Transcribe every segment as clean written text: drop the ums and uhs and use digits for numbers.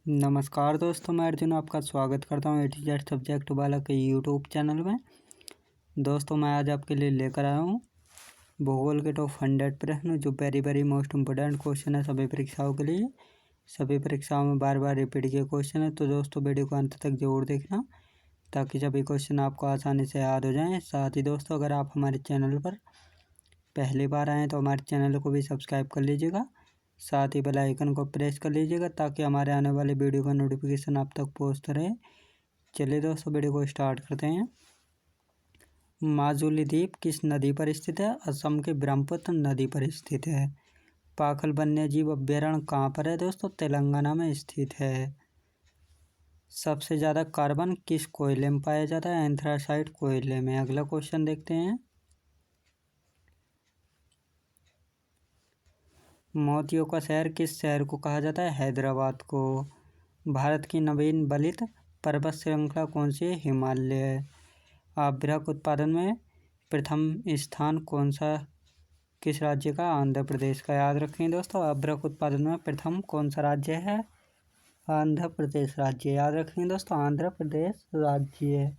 नमस्कार दोस्तों, मैं अर्जुन आपका स्वागत करता हूँ A to Z सब्जेक्ट वाला के यूट्यूब चैनल में। दोस्तों, मैं आज आपके लिए लेकर आया हूँ भूगोल के टॉप 100 प्रश्न जो वेरी मोस्ट इम्पोर्टेंट क्वेश्चन है सभी परीक्षाओं के लिए। सभी परीक्षाओं में बार बार रिपीट के क्वेश्चन है, तो दोस्तों वीडियो को अंत तक जरूर देखना ताकि सभी क्वेश्चन आपको आसानी से याद हो जाएँ। साथ ही दोस्तों, अगर आप हमारे चैनल पर पहली बार आएँ तो हमारे चैनल को भी सब्सक्राइब कर लीजिएगा, साथ ही बेल आइकन को प्रेस कर लीजिएगा ताकि हमारे आने वाले वीडियो का नोटिफिकेशन आप तक पहुंचता रहे। चलिए दोस्तों, वीडियो को स्टार्ट करते हैं। माजुली द्वीप किस नदी पर स्थित है? असम के ब्रह्मपुत्र नदी पर स्थित है। पाखल वन्यजीव अभ्यारण्य कहाँ पर है दोस्तों? तेलंगाना में स्थित है। सबसे ज़्यादा कार्बन किस कोयले में पाया जाता है? एंथ्रासाइट कोयले में। अगला क्वेश्चन देखते हैं। मोतियों का शहर किस शहर को कहा जाता है? हैदराबाद को। भारत की नवीन बलित पर्वत श्रृंखला कौन सी है? हिमालय। आभ्रक उत्पादन में प्रथम स्थान कौन सा किस राज्य का? आंध्र प्रदेश का। याद रखें दोस्तों, आभ्रक उत्पादन में प्रथम कौन सा राज्य है? आंध्र प्रदेश राज्य। याद रखें दोस्तों, आंध्र प्रदेश राज्य।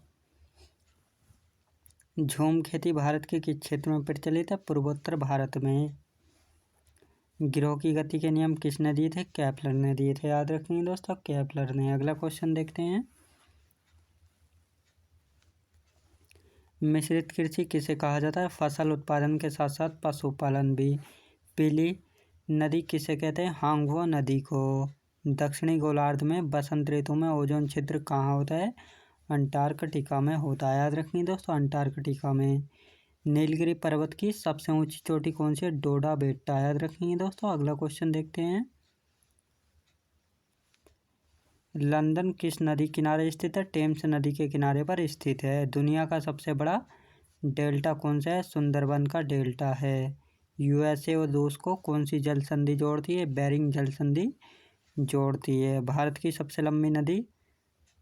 झूम खेती भारत के किस क्षेत्र में प्रचलित है? पूर्वोत्तर भारत में। गिरोह की गति के नियम किसने दिए थे? केपलर ने दिए थे। याद रखेंगे दोस्तों, केपलर ने। अगला क्वेश्चन देखते हैं। मिश्रित कृषि किसे कहा जाता है? फसल उत्पादन के साथ साथ पशुपालन भी। पीली नदी किसे कहते हैं? हांगवो नदी को। दक्षिणी गोलार्ध में बसंत ऋतु में ओजोन छिद्र कहाँ होता है? अंटार्कटिका में होता है। याद रखेंगे दोस्तों, अंटार्कटिका में। नीलगिरी पर्वत की सबसे ऊंची चोटी कौन सी है? डोडा बेट्टा। याद रखेंगे दोस्तों। अगला क्वेश्चन देखते हैं। लंदन किस नदी किनारे स्थित है? टेम्स नदी के किनारे पर स्थित है। दुनिया का सबसे बड़ा डेल्टा कौन सा है? सुंदरबन का डेल्टा है। यूएसए और रूस को कौन सी जल संधि जोड़ती है? बेरिंग जल संधि जोड़ती है। भारत की सबसे लंबी नदी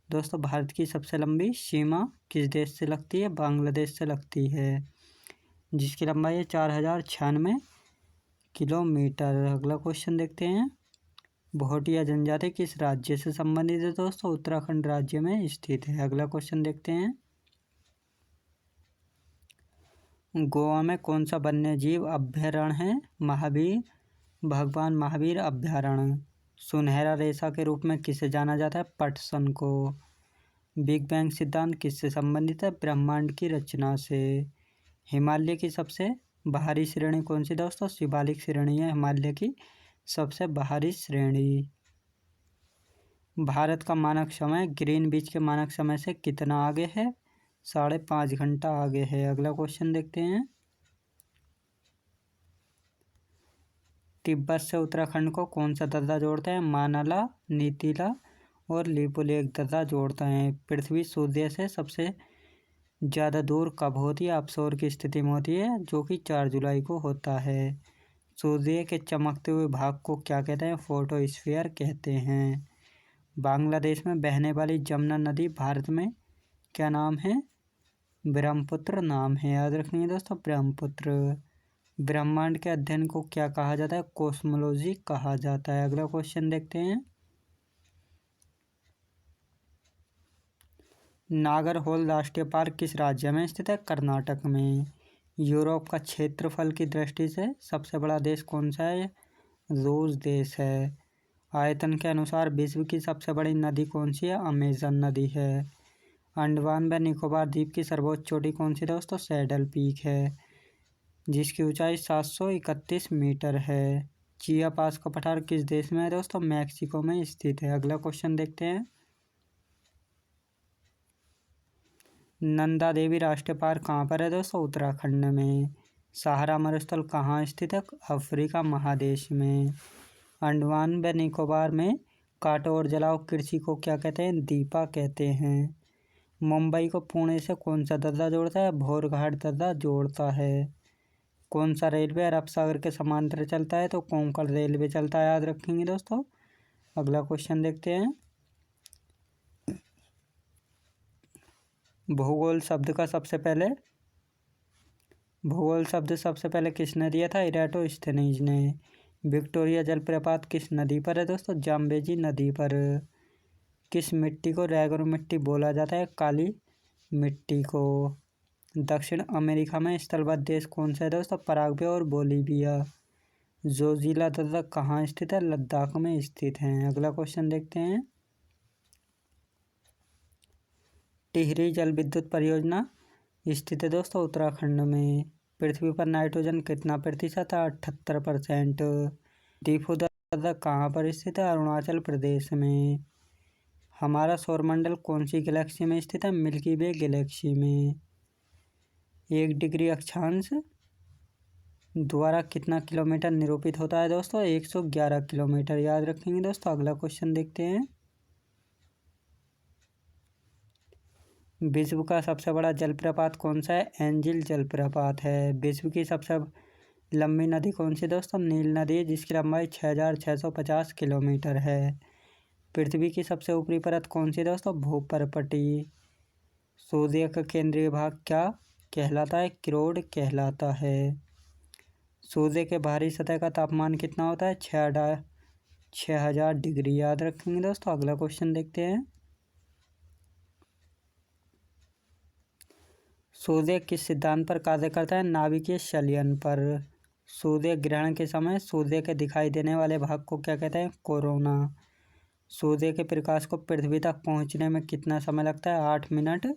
दोस्तों, भारत की सबसे लंबी सीमा किस देश से लगती है? बांग्लादेश से लगती है, जिसकी लंबाई है 4096 किलोमीटर। अगला क्वेश्चन देखते हैं। भोटिया जनजाति किस राज्य से संबंधित है दोस्तों? उत्तराखंड राज्य में स्थित है। अगला क्वेश्चन देखते हैं। गोवा में कौन सा वन्य जीव अभ्यारण्य है? महावीर भगवान महावीर अभ्यारण्य। सुनहरा रेशा के रूप में किसे जाना जाता है? पटसन को। बिग बैंग सिद्धांत किससे संबंधित है? ब्रह्मांड की रचना से। हिमालय की सबसे बाहरी श्रेणी कौन सी दोस्तों? शिवालिक श्रेणी है हिमालय की सबसे बाहरी श्रेणी। भारत का मानक समय ग्रीनविच के मानक समय से कितना आगे है? 5.5 घंटा आगे है। अगला क्वेश्चन देखते हैं। तिब्बत से उत्तराखंड को कौन सा दर्रा जोड़ता है? मानाला, नीतीला और लिपुलेख दर्रा जोड़ता है। पृथ्वी सूर्य से सबसे ज़्यादा दूर कब होती है? अपसौर की स्थिति में होती है, जो कि 4 जुलाई को होता है। सूर्य के चमकते हुए भाग को क्या कहते हैं? फोटोस्फीयर कहते हैं। बांग्लादेश में बहने वाली जमुना नदी भारत में क्या नाम है? ब्रह्मपुत्र नाम है। याद रखेंगे दोस्तों, ब्रह्मपुत्र। ब्रह्मांड के अध्ययन को क्या कहा जाता है? कॉस्मोलॉजी कहा जाता है। अगला क्वेश्चन देखते हैं। नागरहोल राष्ट्रीय पार्क किस राज्य में स्थित है? कर्नाटक में। यूरोप का क्षेत्रफल की दृष्टि से सबसे बड़ा देश कौन सा है? रूस देश है। आयतन के अनुसार विश्व की सबसे बड़ी नदी कौन सी है? अमेजन नदी है। अंडमान व निकोबार द्वीप की सर्वोच्च चोटी कौन सी दोस्तों? सैडल पीक है, जिसकी ऊंचाई 731 मीटर है। चियापास का पठार किस देश में है दोस्तों? मैक्सिको में स्थित है। अगला क्वेश्चन देखते हैं। नंदा देवी राष्ट्रीय पार्क कहाँ पर है दोस्तों? उत्तराखंड में। सहारा मरुस्थल कहाँ स्थित है? अफ्रीका महादेश में। अंडमान व निकोबार में काटो और जलाओ कृषि को क्या कहते हैं? दीपा कहते हैं। मुंबई को पुणे से कौन सा दर्रा जोड़ता है? भोरघाट दर्रा जोड़ता है। कौन सा रेलवे अरब सागर के समांतर चलता है? तो कोंकण रेलवे चलता है। याद रखेंगे दोस्तों। अगला क्वेश्चन देखते हैं। भूगोल शब्द सबसे पहले किसने दिया था? इराटोस्थेनीज ने। विक्टोरिया जलप्रपात किस नदी पर है दोस्तों? जाम्बेजी नदी पर। किस मिट्टी को रेगुर मिट्टी बोला जाता है? काली मिट्टी को। दक्षिण अमेरिका में स्थलबद्ध देश कौन सा है दोस्तों? पराग्वे और बोलीविया। जोजिला तथा कहाँ स्थित है? लद्दाख में स्थित है। अगला क्वेश्चन देखते हैं। टिहरी जल विद्युत परियोजना स्थित है दोस्तों उत्तराखंड में। पृथ्वी पर नाइट्रोजन कितना प्रतिशत है? 78%। दीफूदर कहाँ पर स्थित है? अरुणाचल प्रदेश में। हमारा सौरमंडल कौन सी गैलेक्सी में स्थित है? मिल्की वे गैलेक्सी में। 1 डिग्री अक्षांश द्वारा कितना किलोमीटर निरूपित होता है दोस्तों? 111 किलोमीटर। याद रखेंगे दोस्तों। अगला क्वेश्चन देखते हैं। विश्व का सबसे बड़ा जलप्रपात कौन सा है? एंजिल जलप्रपात है। विश्व की सबसे लंबी नदी कौन सी दोस्तों? नील नदी, जिसकी लंबाई 6650 किलोमीटर है। पृथ्वी की सबसे ऊपरी परत कौन सी दोस्तों? भूपर्पटी। सूर्य का केंद्रीय भाग क्या कहलाता है? क्रोड कहलाता है। सूर्य के बाहरी सतह का तापमान कितना होता है? 6000 डिग्री। याद रखेंगे दोस्तों। अगला क्वेश्चन देखते हैं। सूर्य किस सिद्धांत पर कार्य करता है? नाभिकीय संलयन पर। सूर्य ग्रहण के समय सूर्य के दिखाई देने वाले भाग को क्या कहते हैं? कोरोना। सूर्य के प्रकाश को पृथ्वी तक पहुंचने में कितना समय लगता है? 8 मिनट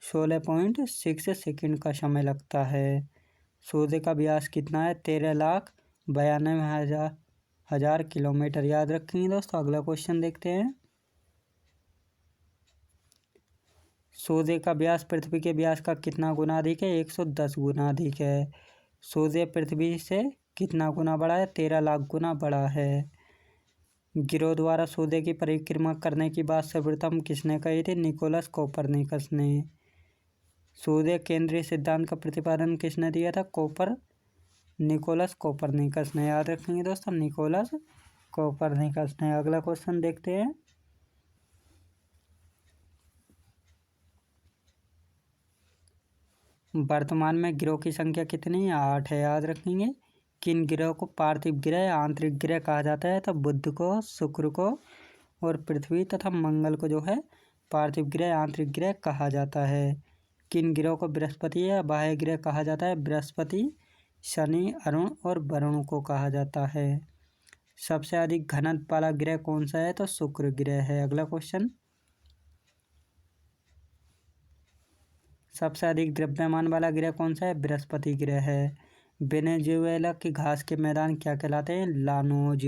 16.6 सेकंड का समय लगता है। सूर्य का व्यास कितना है? 13,92,000 किलोमीटर। याद रखेंगे दोस्तों। अगला क्वेश्चन देखते हैं। सूर्य का व्यास पृथ्वी के व्यास का कितना गुना अधिक है? 110 गुना अधिक है। सूर्य पृथ्वी से कितना गुना बड़ा है? 13 लाख गुना बड़ा है। गिरोह द्वारा सूर्य की परिक्रमा करने की बात सर्वप्रथम किसने कही थी? निकोलस कोपरनिकस ने। सूर्य केंद्रीय सिद्धांत का प्रतिपादन किसने दिया था? निकोलस कोपरनिकस ने। याद रखेंगे दोस्तों। निकोलस कोपरनिकस ने। अगला क्वेश्चन देखते हैं। वर्तमान में ग्रहों की संख्या कितनी है? 8 है। याद रखेंगे। किन ग्रहों को पार्थिव ग्रह, आंतरिक ग्रह कहा जाता है? तो बुध को, शुक्र को और पृथ्वी तथा मंगल को जो है पार्थिव ग्रह, आंतरिक ग्रह कहा जाता है। किन ग्रहों को बृहस्पति या बाह्य ग्रह कहा जाता है? बृहस्पति, शनि, अरुण और वरुण को कहा जाता है। सबसे अधिक घनत्व वाला ग्रह कौन सा है? तो शुक्र ग्रह है। अगला क्वेश्चन। सबसे अधिक द्रव्यमान वाला ग्रह कौन सा है? बृहस्पति ग्रह है। वेनेजुएला के घास के मैदान क्या कहलाते हैं? लानोज।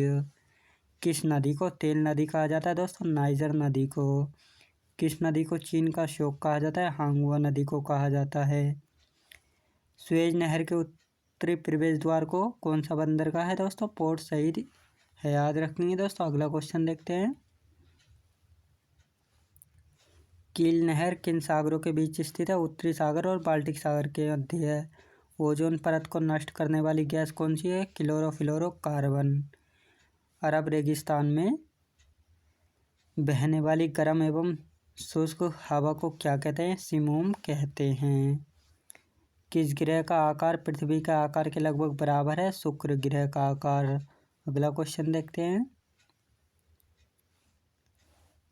किस नदी को तेल नदी कहा जाता है दोस्तों? नाइजर नदी को। किस नदी को चीन का शोक कहा जाता है? हांगुआ नदी को कहा जाता है। सुएज नहर के उत्तरी प्रवेश द्वार को कौन सा बंदर का है दोस्तों? पोर्ट सईद है। याद रखेंगे दोस्तों। अगला क्वेश्चन देखते हैं। कील नहर किन सागरों के बीच स्थित है? उत्तरी सागर और बाल्टिक सागर के मध्य है। ओजोन परत को नष्ट करने वाली गैस कौन सी है? क्लोरोफ्लोरोकार्बन। अरब रेगिस्तान में बहने वाली गर्म एवं शुष्क हवा को क्या कहते हैं? सिमोम कहते हैं। किस ग्रह का आकार पृथ्वी के आकार के लगभग बराबर है? शुक्र ग्रह का आकार। अगला क्वेश्चन देखते हैं।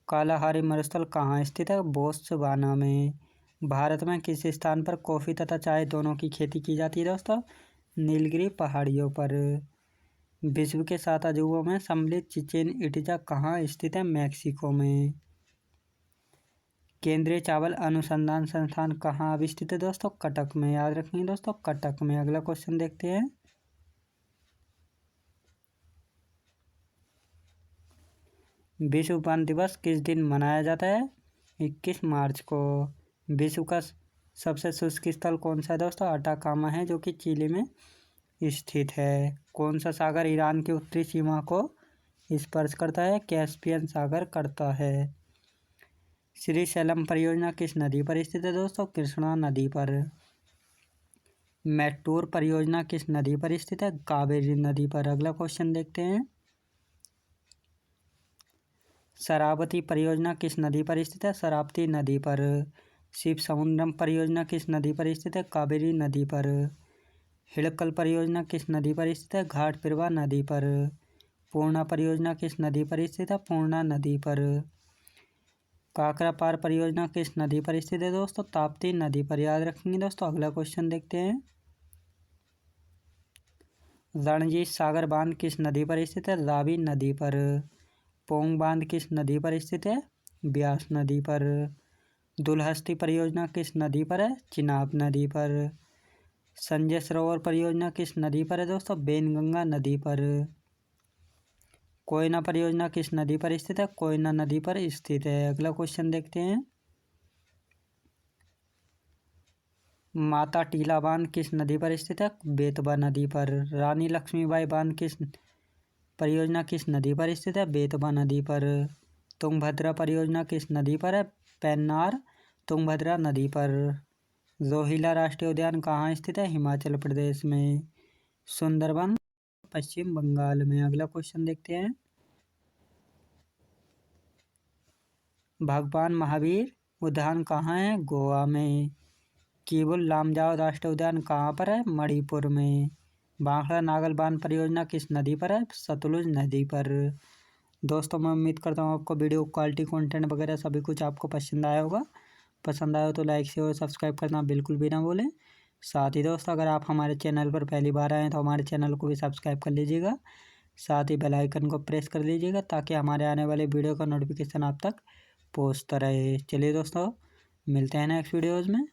कालाहारी मरुस्थल कहाँ स्थित है? बोत्सवाना में। भारत में किस स्थान पर कॉफी तथा चाय दोनों की खेती की जाती है दोस्तों? नीलगिरी पहाड़ियों पर। विश्व के 7 अजूबों में सम्मिलित चिचेन इट्जा कहाँ स्थित है? मैक्सिको में। केंद्रीय चावल अनुसंधान संस्थान कहाँ अवस्थित है दोस्तों? कटक में। याद रखेंगे दोस्तों। कटक में। अगला क्वेश्चन देखते हैं। विश्व वन दिवस किस दिन मनाया जाता है? 21 मार्च को। विश्व का सबसे शुष्क स्थल कौन सा है दोस्तों? अटाकामा है, जो कि चिली में स्थित है। कौन सा सागर ईरान की उत्तरी सीमा को स्पर्श करता है? कैस्पियन सागर करता है। श्री सैलम परियोजना किस नदी पर स्थित है दोस्तों? कृष्णा नदी पर। मैट्टूर परियोजना किस नदी पर स्थित है? कावेरी नदी पर। अगला क्वेश्चन देखते हैं। शरावती परियोजना किस नदी पर स्थित है? शरावती नदी पर। शिव समुद्रम परियोजना किस नदी पर स्थित है? कावेरी नदी पर। हिड़कल परियोजना किस नदी पर स्थित है? घाटप्रभा नदी पर। पूर्णा परियोजना किस नदी पर स्थित है? पूर्णा नदी पर। काकरा पार परियोजना किस नदी पर स्थित है दोस्तों? ताप्ती नदी पर। याद रखेंगे दोस्तों। अगला क्वेश्चन देखते हैं। रणजीत सागर बांध किस नदी पर स्थित है? रावी नदी पर। पोंग बांध किस नदी पर स्थित है? ब्यास नदी पर। दुलहस्ती परियोजना किस नदी पर है? चिनाब नदी पर। संजय सरोवर परियोजना किस नदी पर है दोस्तों? बेनगंगा नदी पर। कोयना परियोजना किस नदी पर स्थित है? कोयना नदी पर स्थित है। अगला क्वेश्चन देखते हैं। माता टीला बांध किस नदी पर स्थित है? बेतवा नदी पर। रानी लक्ष्मीबाई बांध किस परियोजना किस नदी पर स्थित है? बेतवा नदी पर। तुंगभद्रा परियोजना किस नदी पर है? पेन्नार तुंगभद्रा नदी पर। जोहिला राष्ट्रीय उद्यान कहाँ स्थित है? हिमाचल प्रदेश में। सुंदरबन पश्चिम बंगाल में। अगला क्वेश्चन देखते हैं। भगवान महावीर उद्यान कहाँ है? गोवा में। केबुल लामजाओ राष्ट्रीय उद्यान कहाँ पर है? मणिपुर में। भाखड़ा नागल बांध परियोजना किस नदी पर है? सतलुज नदी पर। दोस्तों मैं उम्मीद करता हूँ आपको वीडियो क्वालिटी कंटेंट वगैरह सभी कुछ आपको पसंद आया होगा। पसंद आया हो तो लाइक शेयर और सब्सक्राइब करना बिल्कुल भी ना भूलें। साथ ही दोस्तों अगर आप हमारे चैनल पर पहली बार आए हैं तो हमारे चैनल को भी सब्सक्राइब कर लीजिएगा। साथ ही बेल आइकन को प्रेस कर लीजिएगा ताकि हमारे आने वाले वीडियो का नोटिफिकेशन आप तक पहुँचता रहे। चलिए दोस्तों मिलते हैं नेक्स्ट वीडियोज़ में।